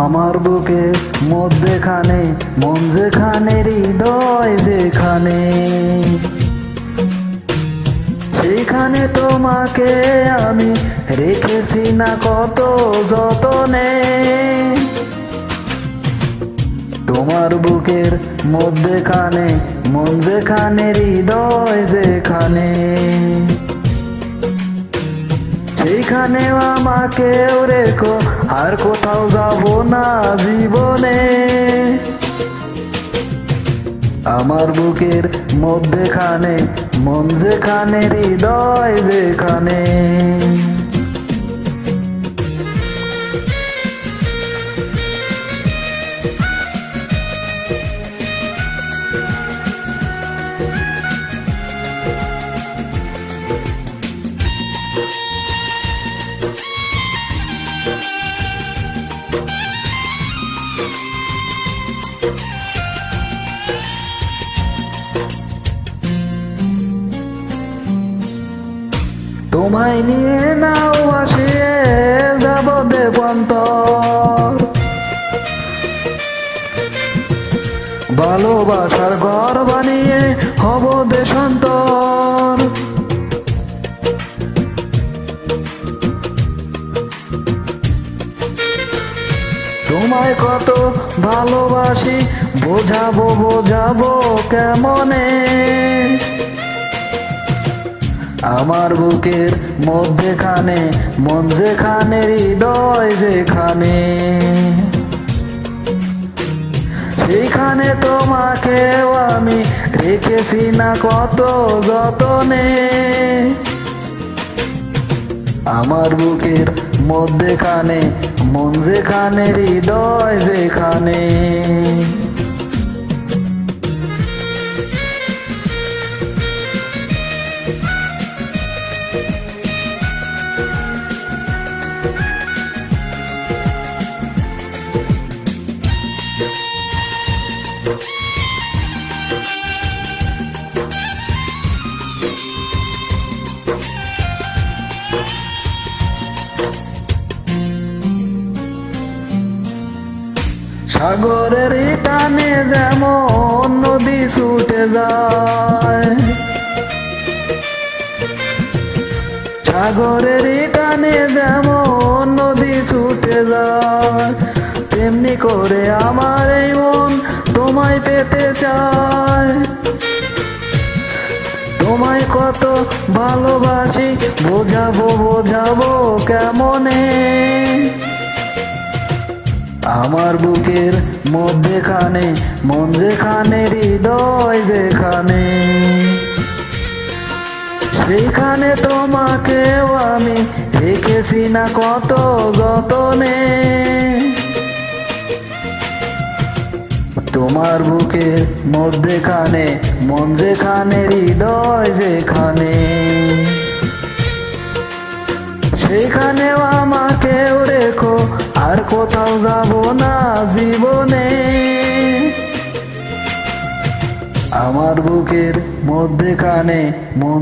আমার বুকের মধ্যেখানে মন যেখানে, হৃদয় যেখানে, সেইখানে তোমাকে আমি রেখেছি না কত যতনে। তোমার বুকের মধ্যেখানে মন যেখানে, হৃদয় যেখানে, সেইখানেও আমাকেও রেখো, আর কোথাও যাব না জীবনে। আমার বুকের মধ্যেখানে মন যেখানে, হৃদয় যেখানে। তোমায় নিয়ে নাও আসিয়ে যাব দেবান্তর, ভালোবাসার ঘর বানিয়ে হব দেশান্তর। তোমায় কত ভালোবাসি বোঝাবো বোঝাবো কেমনে। আমার বুকের মধ্যেখানে মন যেখানে, হৃদয় যেখানে, সেইখানে তোমাকেও আমি রেখেছি না কত যতনে। আমার বুকের মধ্যেখানে মন যেখানে, হৃদয় যেখানে। সাগরের টানে যেমন নদী ছুটে যায়, সাগরের টানে যেমন নদী ছুটে যায়, তেমনি করে আমার এই মন তোমায় পেতে চায়। তোমায় কত ভালোবাসি বোঝাবো বোঝাবো কেমনে। আমার বুকের মধ্যেখানে মন যেখানে, হৃদয় যেখানে, সেইখানে তোমাকেও আমি রেখেছি না কত যতনে। তোমার বুকের মধ্যেখানে মন যেখানে, হৃদয় যেখানে, সেইখানেও আমাকেও রেখো, আর কোথাও যাব না জীবনে। আমার বুকের মধ্যেখানে মন